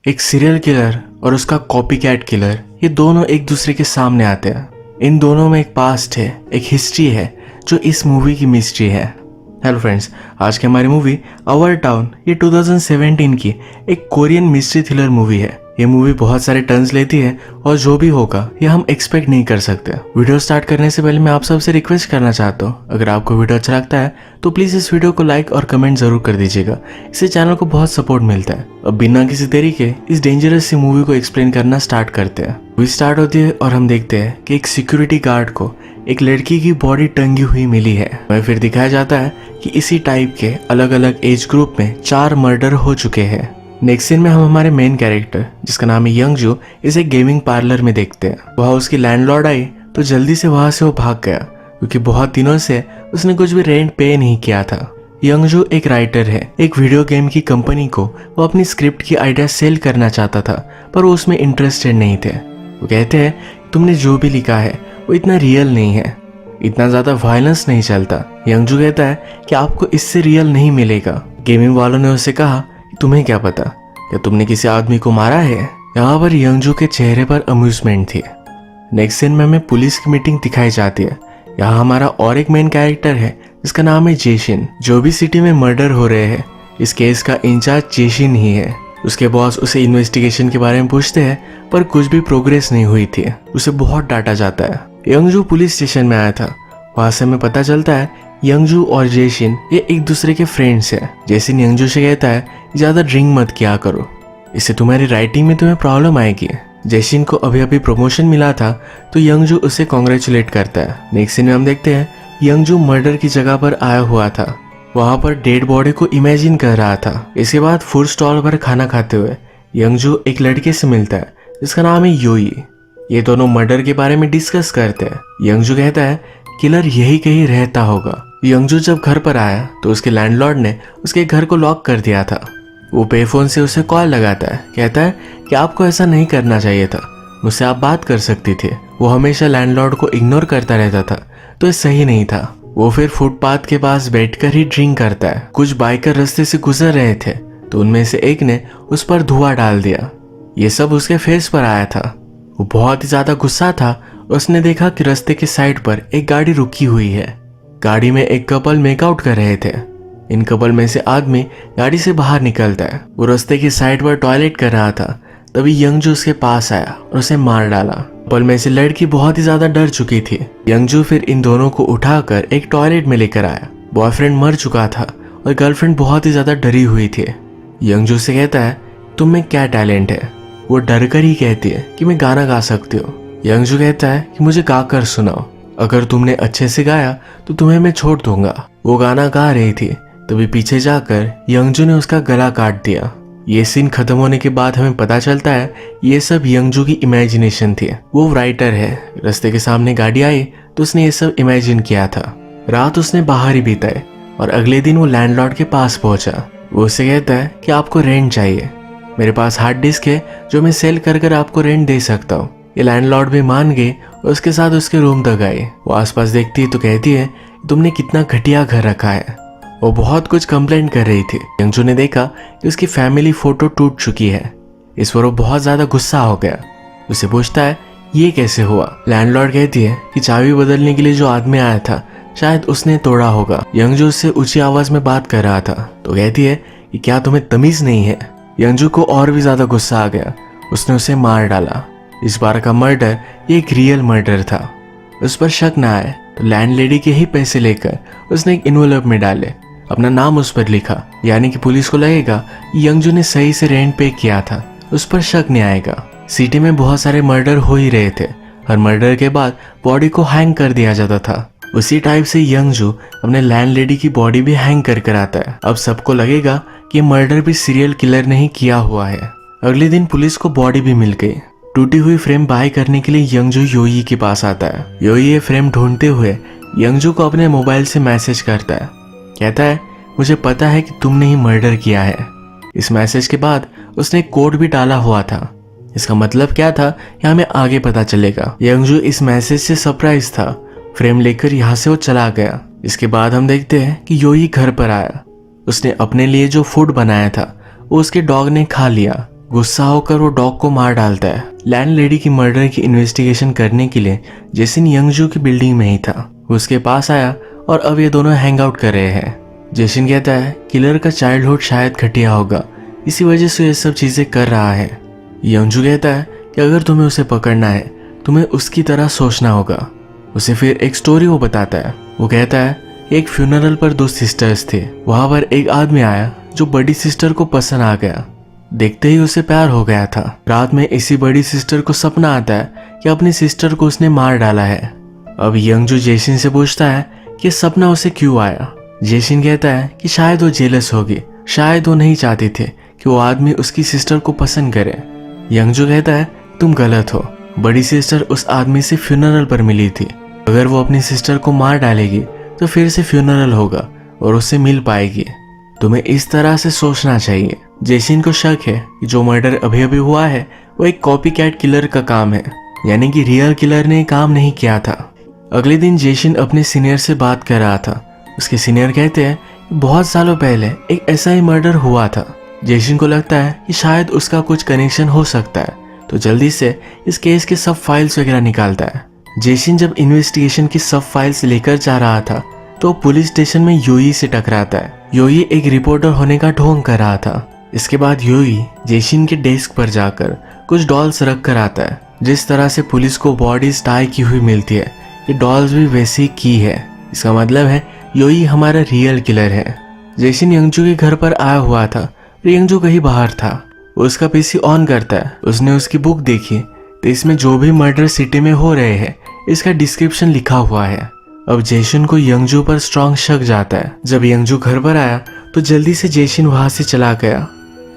एक serial killer और उसका कॉपी कैट किलर, ये दोनों एक दूसरे के सामने आते हैं। इन दोनों में एक पास्ट है, एक हिस्ट्री है जो इस मूवी की मिस्ट्री है। हेलो फ्रेंड्स, आज की हमारी मूवी आवर टाउन ये 2017 की एक कोरियन मिस्ट्री थ्रिलर मूवी है। ये मूवी बहुत सारे टर्न्स लेती है और जो भी होगा ये हम एक्सपेक्ट नहीं कर सकते। वीडियो स्टार्ट करने से पहले मैं आप सबसे रिक्वेस्ट करना चाहता हूँ, अगर आपको वीडियो अच्छा लगता है तो प्लीज इस वीडियो को लाइक और कमेंट जरूर कर दीजिएगा। इससे चैनल को बहुत सपोर्ट मिलता है। अब बिना किसी देरी के इस डेंजरस सी मूवी को एक्सप्लेन करना स्टार्ट करते हैं। मूवी स्टार्ट होती है और हम देखते हैं कि एक सिक्योरिटी गार्ड को एक लड़की की बॉडी टंगी हुई मिली है। वह फिर दिखाया जाता है कि इसी टाइप के अलग अलग एज ग्रुप में 4 मर्डर हो चुके हैं। नेक्स्ट सीन में हम हमारे मेन कैरेक्टर जिसका नाम है यंगजू इसे गेमिंग पार्लर में देखते हैं। वहाँ उसकी लैंडलॉर्ड आई तो जल्दी से वहां से वो भाग गया क्योंकि बहुत दिनों से उसने कुछ भी रेंट पे नहीं किया था। यंगजू एक राइटर है। एक वीडियो गेम की कंपनी को वो अपनी स्क्रिप्ट की आइडिया सेल करना चाहता था पर वो उसमें इंटरेस्टेड नहीं थे। वो कहते हैं तुमने जो भी लिखा है वो इतना रियल नहीं है, इतना ज्यादा वायलेंस नहीं चलता। यंगजू कहता है कि आपको इससे रियल नहीं मिलेगा। गेमिंग वालों ने उससे कहा तुम्हें क्या पता, क्या तुमने किसी आदमी को मारा है? यहाँ पर यंगजू के चेहरे पर अम्यूजमेंट थी। नेक्स्ट सीन में हमें पुलिस की मीटिंग दिखाई जाती है। यहाँ हमारा और एक मेन कैरेक्टर है जिसका नाम है जेशिन। जो भी सिटी में मर्डर हो रहे हैं इस केस का इंचार्ज जेशिन ही है। उसके बॉस उसे इन्वेस्टिगेशन के बारे में पूछते हैं पर कुछ भी प्रोग्रेस नहीं हुई थी। उसे बहुत डांटा जाता है। यंगजू पुलिस स्टेशन में आया था। वहां से हमें पता चलता है यंगजू और जेशिन ये एक दूसरे के फ्रेंड्स हैं। जेशिन यंगजू से कहता है ज्यादा ड्रिंक मत किया करो, इससे तुम्हारी राइटिंग में तुम्हें प्रॉब्लम आएगी। जेशिन को अभी अभी प्रमोशन मिला था तो यंगजू उसे कॉन्ग्रेचुलेट करता है। नेक्स्ट सीन में हम देखते हैं यंगजू मर्डर की जगह पर आया हुआ था। वहां पर डेड बॉडी को इमेजिन कर रहा था। इसके बाद फूड स्टॉल पर खाना खाते हुए यंगजू एक लड़के से मिलता है जिसका नाम है योई। ये दोनों मर्डर के बारे में डिस्कस करते हैं। यंगजू कहता है किलर यही कहीं रहता होगा। यंगजू जब घर पर आया तो उसके लैंडलॉर्ड ने उसके घर को लॉक कर दिया था। वो पेफोन से उसे कॉल लगाता है, कहता है कि आपको ऐसा नहीं करना चाहिए था, मुझसे आप बात कर सकती थे। वो हमेशा लैंडलॉर्ड को इग्नोर करता रहता था तो ये सही नहीं था। वो फिर फुटपाथ के पास बैठकर ही ड्रिंक करता है। कुछ बाइकर रास्ते से गुजर रहे थे तो उनमें से एक ने उस पर धुआं डाल दिया। ये सब उसके फेस पर आया था। वो बहुत ही ज्यादा गुस्सा था। उसने देखा कि रास्ते के साइड पर एक गाड़ी रुकी हुई है। गाड़ी में एक कपल मेकआउट कर रहे थे। इन कपल में से आदमी गाड़ी से बाहर निकलता है। वो रास्ते की साइड पर टॉयलेट कर रहा था तभी यंगजू उसके पास आया और उसे मार डाला। कपल में से लड़की बहुत ही ज्यादा डर चुकी थी। यंगजू फिर इन दोनों को उठाकर एक टॉयलेट में लेकर आया। बॉयफ्रेंड मर चुका था और गर्लफ्रेंड बहुत ही ज्यादा डरी हुई थी। यंगजू से कहता है तुम में क्या टैलेंट है? वो डर कर ही कहती है कि मैं गाना गा सकती हूँ। यंगजू कहता है कि मुझे गाकर सुनाओ, अगर तुमने अच्छे से गाया तो तुम्हें मैं छोड़ दूंगा। वो गाना गा रही थी तभी पीछे जाकर यंगजू ने उसका गला काट दिया। ये सीन खत्म होने के बाद हमें पता चलता है ये सब यंगजू की इमेजिनेशन थी। वो राइटर है। रास्ते के सामने गाड़ी आई तो उसने ये सब इमेजिन किया था। रात उसने बाहर ही बिताई और अगले दिन वो लैंडलॉर्ड के पास पहुंचा। वो उससे कहता है कि आपको रेंट चाहिए, मेरे पास हार्ड डिस्क है जो मैं सेल कर आपको रेंट दे सकता हूँ। ये लैंडलॉर्ड भी मान गई और उसके साथ उसके रूम तक आई। वो आसपास देखती है तो कहती है तुमने कितना घटिया घर रखा है। वो बहुत कुछ कंप्लेंट कर रही थी। यंगजू ने देखा कि उसकी फैमिली फोटो टूट चुकी है। इस पर वो बहुत ज्यादा गुस्सा हो गया। उसे पूछता है ये कैसे हुआ? लैंडलॉर्ड कहती है कि चाबी बदलने के लिए जो आदमी आया था शायद उसने तोड़ा होगा। यंगजू उससे ऊंची आवाज में बात कर रहा था तो कहती है कि क्या तुम्हें तमीज नहीं है? यंगजू को और भी ज्यादा गुस्सा आ गया। उसने उसे मार डाला। इस बार का मर्डर ये एक रियल मर्डर था। उस पर शक ना आए तो लैंडलेडी के ही पैसे लेकर उसने एक इन्वेलप में डाले, अपना नाम उस पर लिखा, यानी कि पुलिस को लगेगा यंगजू ने सही से रेंट पे किया था, उस पर शक नहीं आएगा। सिटी में बहुत सारे मर्डर हो ही रहे थे। हर मर्डर के बाद बॉडी को हैंग कर दिया जाता था। उसी टाइप से यंगजू अपने लैंडलेडी की बॉडी भी हैंग कर आता है। अब सबको लगेगा कि मर्डर भी सीरियल किलर ने ही किया हुआ है। अगले दिन पुलिस को बॉडी भी मिल गई। टूटी हुई फ्रेम बाय करने के लिए यंगजू योई के पास आता है। योई ये फ्रेम ढूंढते हुए यंगजू को अपने मोबाइल से मैसेज करता है, कहता है मुझे पता है कि तुमने ही मर्डर किया है। इस मैसेज के बाद उसने एक कोड भी डाला हुआ था। इसका मतलब क्या था यह हमें आगे पता चलेगा। यंगजू इस मैसेज से सरप्राइज था। फ्रेम लेकर यहाँ से वो चला गया। इसके बाद हम देखते हैं कि योई घर पर आया। उसने अपने लिए जो फूड बनाया था वो उसके डॉग ने खा लिया। गुस्सा होकर वो डॉग को मार डालता है। लैंडलेडी की मर्डर की इन्वेस्टिगेशन करने के लिए जेसिन यंगजू की बिल्डिंग में ही था। वो उसके पास आया और अब ये दोनों हैंग आउट कर रहे हैं। जेसिन कहता है किलर का चाइल्डहुड शायद घटिया होगा, इसी वजह से ये सब चीजें कर रहा है। यंगजू कहता है कि अगर तुम्हें उसे पकड़ना है तुम्हें उसकी तरह सोचना होगा। उसे फिर एक स्टोरी वो बताता है। वो कहता है एक फ्यूनरल पर 2 सिस्टर्स थे। वहां पर एक आदमी आया जो बड़ी सिस्टर को पसंद आ गया। देखते ही उसे प्यार हो गया था। रात में इसी बड़ी सिस्टर को सपना आता है कि अपनी सिस्टर को उसने मार डाला है। अब यंगजू जेसिन से पूछता है कि सपना उसे क्यों आया। जेसिन कहता है कि शायद वो जेलस होगी, शायद वो नहीं चाहती थी कि वो आदमी उसकी सिस्टर को पसंद करे। यंगजू कहता है तुम गलत हो, बड़ी सिस्टर उस आदमी से फ्यूनरल पर मिली थी। अगर वो अपनी सिस्टर को मार डालेगी तो फिर से फ्यूनरल होगा और उससे मिल पाएगी। तुम्हें इस तरह से सोचना चाहिए। जेसिन को शक है कि जो मर्डर अभी अभी हुआ है वो एक कॉपी कैट किलर का काम है, यानी कि रियल किलर ने काम नहीं किया था। अगले दिन जेसिन अपने सीनियर से बात कर रहा था। उसके सीनियर कहते हैं कि बहुत सालों पहले एक ऐसा ही मर्डर हुआ था। जेसिन को लगता है कि शायद उसका कुछ कनेक्शन हो सकता है, तो जल्दी से इस केस के सब फाइल्स वगैरह निकालता है। जेसिन जब इन्वेस्टिगेशन की सब फाइल्स लेकर जा रहा था तो पुलिस स्टेशन में योई से टकराता है। योई एक रिपोर्टर होने का ढोंग कर रहा था। इसके बाद योई जेसिन के डेस्क पर जाकर कुछ डॉल्स रख कर आता है। जिस तरह से पुलिस को बॉडीज टाई की हुई मिलती है ये डॉल्स भी वैसी की है। इसका मतलब है योई हमारा रियल किलर है। जेसिन यंगजू के घर पर आया हुआ था और यंगजू कहीं बाहर था। वो उसका पीसी ऑन करता है। उसने उसकी बुक देखी तो इसमें जो भी मर्डर सिटी में हो रहे हैं इसका डिस्क्रिप्शन लिखा हुआ है। अब जेसिन को यंगजू पर स्ट्रॉन्ग शक जाता है। जब यंगजू घर पर आया तो जल्दी से जेसिन वहां से चला गया।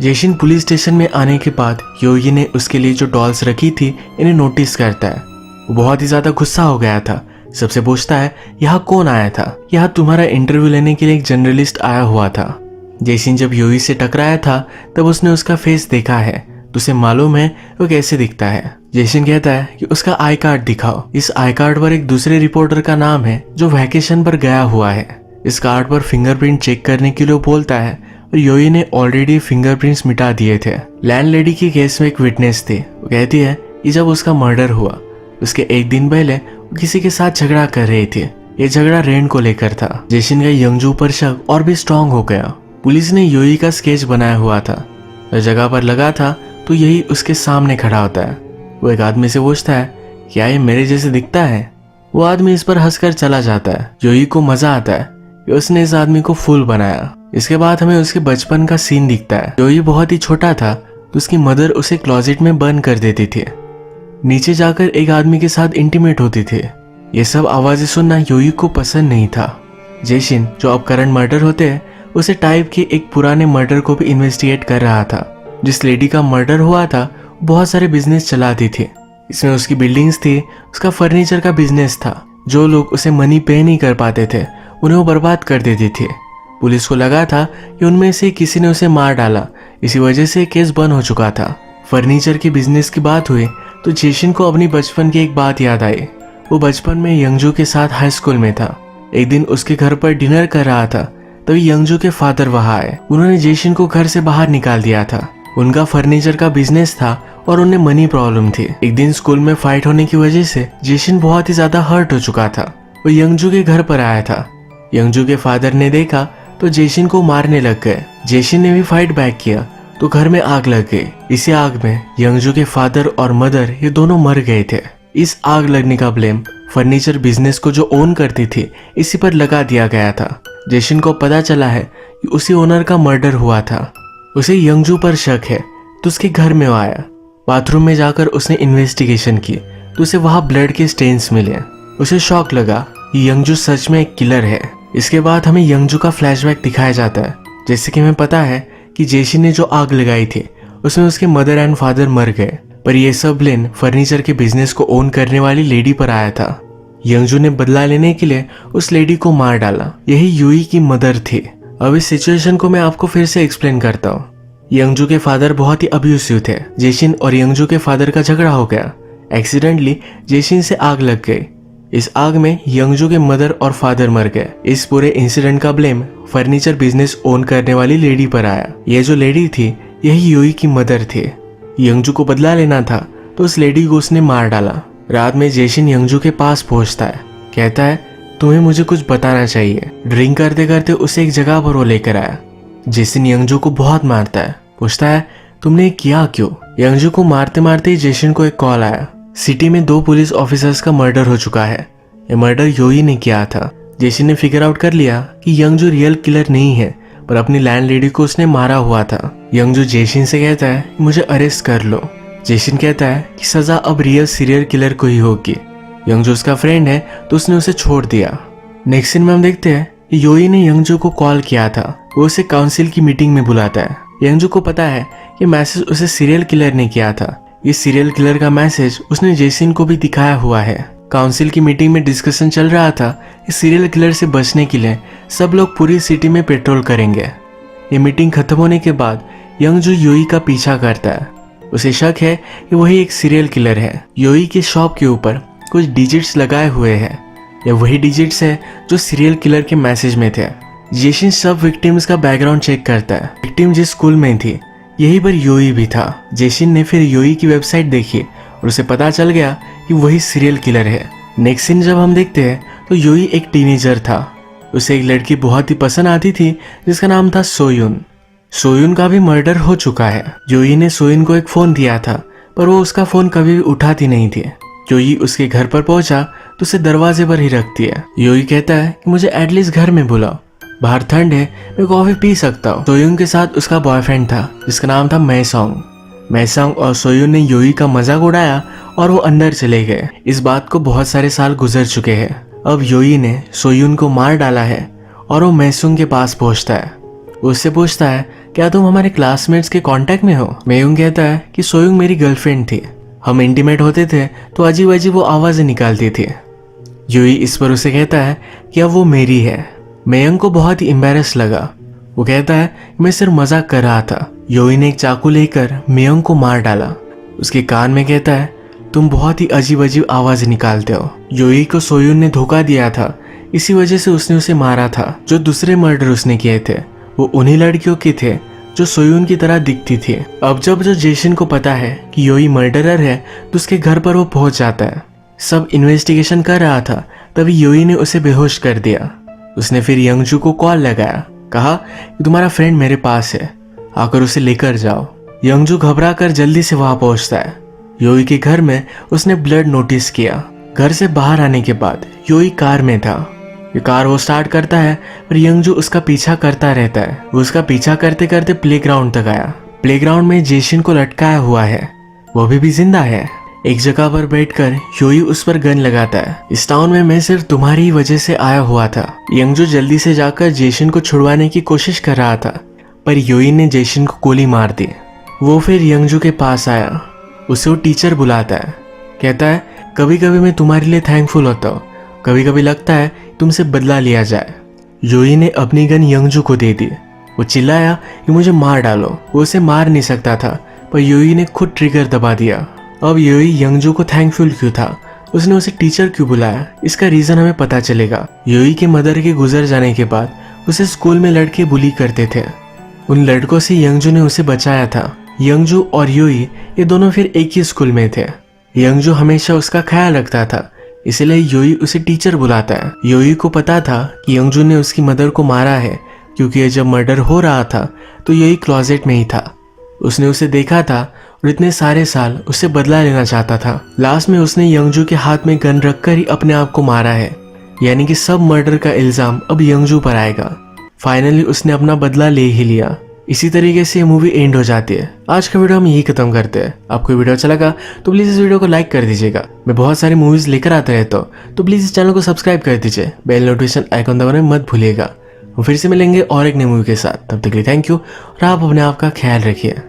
जेसिन पुलिस स्टेशन में आने के बाद योगी ने उसके लिए जो डॉल्स रखी थी इन्हें नोटिस करता है। वो बहुत ही ज्यादा गुस्सा हो गया था। सबसे पूछता है यहाँ कौन आया था। यहाँ तुम्हारा इंटरव्यू लेने के लिए एक जर्नलिस्ट आया हुआ था। जेसिन जब योगी से टकराया था तब उसने उसका फेस देखा है तो उसे मालूम है वो कैसे दिखता है। जेसिन कहता है कि उसका आई कार्ड दिखाओ। इस आई कार्ड पर एक दूसरे रिपोर्टर का नाम है जो वैकेशन पर गया हुआ है। इस कार्ड पर फिंगरप्रिंट चेक करने के लिए बोलता है और योई ने ऑलरेडी फिंगरप्रिंट्स मिटा दिए थे। लैंडलेडी की केस में एक विटनेस थी। वो कहती है कि जब उसका मर्डर हुआ उसके एक दिन पहले वो किसी के साथ झगड़ा कर रही थी। ये झगड़ा रेंट को लेकर था। जेसिन का यंगजू पर शक और भी स्ट्रांग हो गया। पुलिस ने योई का स्केच बनाया हुआ था और जगह पर लगा था तो यही उसके सामने खड़ा होता है। वो एक आदमी से पूछता है क्या ये मेरे जैसे दिखता है। वो आदमी इस पर हंसकर चला जाता है। योई को मजा आता है कि उसने इस आदमी को फूल बनाया। इसके बाद हमें उसके बचपन का सीन दिखता है। योई बहुत ही छोटा था तो उसकी मदर उसे क्लोजेट में बंद कर देती थी। नीचे जाकर एक आदमी के साथ इंटीमेट होती थी। ये सब आवाजें सुनना योई को पसंद नहीं था। जेसिन जो अब करंट मर्डर होते हैं उसे टाइप के एक पुराने मर्डर को भी इन्वेस्टिगेट कर रहा था। जिस लेडी का मर्डर हुआ था बहुत सारे बिजनेस चलाती थी। इसमें उसकी बिल्डिंग्स थी, उसका फर्नीचर का बिजनेस था। जो लोग उसे मनी पे नहीं कर पाते थे उन्हें वो बर्बाद कर देती थी। पुलिस को लगा था कि उनमें से किसी ने उसे मार डाला, इसी वजह से केस बंद हो चुका था। फर्नीचर के बिजनेस की बात हुई तो जेसिन को अपनी बचपन की एक बात याद आई। वो बचपन में यंगजू के साथ हाई स्कूल में था। एक दिन उसके घर पर डिनर कर रहा था तभी यंगजू के फादर वहां आए। उन्होंने जेसिन को घर से बाहर निकाल दिया था। उनका फर्नीचर का बिजनेस था और उन्हें मनी प्रॉब्लम थी। एक दिन स्कूल में फाइट होने की वजह से जेसिन बहुत ही ज्यादा हर्ट हो चुका था। वो यंगजू के घर पर आया था। यंगजू के फादर ने देखा तो जेसिन को मारने लग गए। जेसिन ने भी फाइट बैक किया तो घर में आग लग गई। इसी आग में यंगजू के फादर और मदर ये दोनों मर गए थे। इस आग लगने का ब्लेम फर्नीचर बिजनेस को जो ओन करती थी इसी पर लगा दिया गया था। जेसिन को पता चला है कि उसी ओनर का मर्डर हुआ था। उसे यंगजू पर शक है तो उसके घर में वो आया। बाथरूम में जाकर उसने इन्वेस्टिगेशन की तो उसे वहां ब्लड के स्टेन्स मिले। उसे शॉक लगा कि यंगजू सच में एक किलर है। इसके बाद हमें यंगजू का फ्लैशबैक दिखाया जाता है। जैसे कि हमें पता है कि जेसिन ने जो आग लगाई थी उसमें उसके मदर एंड फादर मर गए, पर यह सब ब्लेम फर्नीचर के बिजनेस को ओन करने वाली लेडी पर आया था। यंगजू ने बदला लेने के लिए उस लेडी को मार डाला। यही यूई की मदर थी। अब इस सिचुएशन को मैं आपको फिर से एक्सप्लेन करता हूँ। यंगजू के फादर बहुत ही अब्यूसिव थे। जेसिन और यंगजू के फादर का झगड़ा हो गया। एक्सीडेंटली जेसिन से आग लग गई। इस आग में यंगजू के मदर और फादर मर गए। इस पूरे इंसिडेंट का ब्लेम फर्नीचर बिजनेस ओन करने वाली लेडी पर आया। ये जो लेडी थी यही यूई की मदर थी। यंगजू को बदला लेना था तो उस लेडी को उसने मार डाला। रात में जेशिन यंगजू के पास पहुंचता है, कहता है तुम्हें मुझे कुछ बताना चाहिए। ड्रिंक करते करते उसे एक जगह पर वो लेकर आया। जेसिन यंगजू को बहुत मारता है, पूछता है तुमने ये किया क्यों। यंगजू को मारते मारते ही जेशिन को एक कॉल आया। सिटी में 2 पुलिस ऑफिसर्स का मर्डर हो चुका है। ये मर्डर योई ने किया था। जेसिन ने फिगर आउट कर लिया कि यंगजू रियल किलर नहीं है, पर अपनी लैंडलेडी को उसने मारा हुआ था। यंगजू जेशिन से कहता है मुझे अरेस्ट कर लो। जेशिन कहता है कि सजा अब रियल सीरियल किलर को ही होगी। यंगजू उसका फ्रेंड है तो उसने उसे छोड़ दिया। नेक्स्ट सीन में हम देखते हैं कि योई ने यंगजू को कॉल किया था। वो उसे काउंसिल की मीटिंग में बुलाता है। यंगजू को पता है कि मैसेज उसे सीरियल किलर ने किया था। ये सीरियल किलर का मैसेज उसने जेसिन को भी दिखाया हुआ है। काउंसिल की मीटिंग में डिस्कशन चल रहा था कि सीरियल किलर से बचने के लिए सब लोग पूरी सिटी में पेट्रोल करेंगे। ये मीटिंग खत्म होने के बाद यंगजू योई का पीछा करता है। उसे शक है कि वही एक सीरियल किलर है। योई के शॉप के ऊपर कुछ डिजिट्स लगाए हुए हैं। यह वही डिजिट्स है जो सीरियल किलर के मैसेज में थे। जेशिन सब विक्टिम्स का बैकग्राउंड चेक करता है। विक्टिम जिस स्कूल में थी यही पर योई भी था। जेशिन ने फिर योई की वेबसाइट देखी और उसे पता चल गया कि वही सीरियल किलर है। नेक्स्ट सीन जब हम देखते हैं तो योई एक टीनेजर था। उसे एक लड़की बहुत ही पसंद आती थी जिसका नाम था सोयुन। सोयुन का भी मर्डर हो चुका है। योई ने सोयुन को एक फोन दिया था पर वो उसका फोन कभी भी उठाती नहीं थी। योई उसके घर पर पहुंचा तो उसे दरवाजे पर ही रखती है। योई कहता है कि मुझे एटलीस्ट घर में बुलाओ, बाहर ठंड है, मैं कॉफी पी सकता हूँ। सोयुन के साथ उसका बॉयफ्रेंड था जिसका नाम था मैसोंग। मैसोंग और सोयुन ने योई का मजाक उड़ाया और वो अंदर चले गए। इस बात को बहुत सारे साल गुजर चुके हैं। अब योई ने सोयुन को मार डाला है और वो मैसोंग के पास पहुंचता है। उससे पूछता है क्या तुम हमारे क्लासमेट्स के कांटेक्ट में हो। मैयुंग कहता है कि सोयुंग मेरी गर्लफ्रेंड थी, हम इंटीमेट होते थे तो अजीब अजीब वो आवाजें निकालती थी। योई इस पर उसे कहता है कि अब वो मेरी है। मैयुंग को बहुत ही एम्बैरेस लगा। वो कहता है मैं सिर्फ मजाक कर रहा था। योई ने एक चाकू लेकर मैयुंग को मार डाला। उसके कान में कहता है तुम बहुत ही अजीब अजीब आवाजें निकालते हो। योई को सोयुन ने धोखा दिया था, इसी वजह से उसने उसे मारा था। जो दूसरे मर्डर उसने किए थे वो उन्हीं लड़कियों के थे जो सोयुन की तरह दिखती थी। अब जब जो जेशिन को पता है कि योई मर्डरर है तो उसके घर पर वो पहुंच जाता है। सब इन्वेस्टिगेशन कर रहा था तभी योई ने उसे बेहोश कर दिया। उसने फिर यंगजू को कॉल लगाया, कहा कि तुम्हारा फ्रेंड मेरे पास है, आकर उसे लेकर जाओ। यंगजू घबरा कर जल्दी से वहां पहुंचता है। योई के घर में उसने ब्लड नोटिस किया। घर से बाहर आने के बाद योई कार में था। ये कार वो स्टार्ट करता है पर यंगजू उसका पीछा करता रहता है। वो उसका पीछा करते करते प्लेग्राउंड तक आया। प्लेग्राउंड में जेशिन को लटकाया हुआ है, वो अभी भी जिंदा है। एक जगह पर बैठकर योई उस पर गन लगाता है। इस टाउन में मैं सिर्फ तुम्हारी ही वजह से आया हुआ था। यंगजू जल्दी से जाकर जेशिन को छुड़वाने की कोशिश कर रहा था पर योई ने जेशिन को गोली मार दी। वो फिर यंगजू के पास आया। उसे वो टीचर बुलाता है, कहता है कभी कभी मैं तुम्हारे लिए थैंकफुल होता हूँ, कभी कभी लगता है तुमसे बदला लिया जाए। योई ने अपनी गन यंगजू को दे दी। वो चिल्लाया कि मुझे मार डालो। वो उसे मार नहीं सकता था पर योई ने खुद ट्रिगर दबा दिया। अब योई यंगजू को थैंकफुल क्यों था, उसने उसे टीचर क्यों बुलाया, इसका रीजन हमें पता चलेगा। योई के मदर के गुजर जाने के बाद उसे स्कूल में लड़के बुली करते थे। उन लड़कों से यंगजू ने उसे बचाया था। यंगजू और योई ये दोनों फिर एक ही स्कूल में थे। यंगजू हमेशा उसका ख्याल रखता था, इसलिए योई उसे टीचर बुलाता है। योई को पता था कि यंगजू ने उसकी मदर को मारा है क्योंकि ये जब मर्डर हो रहा था तो योई क्लोजेट में ही था। उसने उसे देखा था और इतने सारे साल उससे बदला लेना चाहता था। लास्ट में उसने यंगजू के हाथ में गन रखकर ही अपने आप को मारा है, यानी कि सब मर्डर का इल्जाम अब यंगजू पर आएगा। फाइनली उसने अपना बदला ले ही लिया। इसी तरीके से ये मूवी एंड हो जाती है। आज का वीडियो हम यही खत्म करते हैं। आपको वीडियो अच्छा लगा तो प्लीज इस वीडियो को लाइक कर दीजिएगा। मैं बहुत सारी मूवीज लेकर आता रहता हूँ तो प्लीज इस चैनल को सब्सक्राइब कर दीजिए। बेल नोटिफिकेशन आइकॉन दबाना मत भूलिएगा। हम फिर से मिलेंगे और एक नई मूवी के साथ। तब तक के लिए थैंक यू और आप अपने आप का ख्याल रखिए।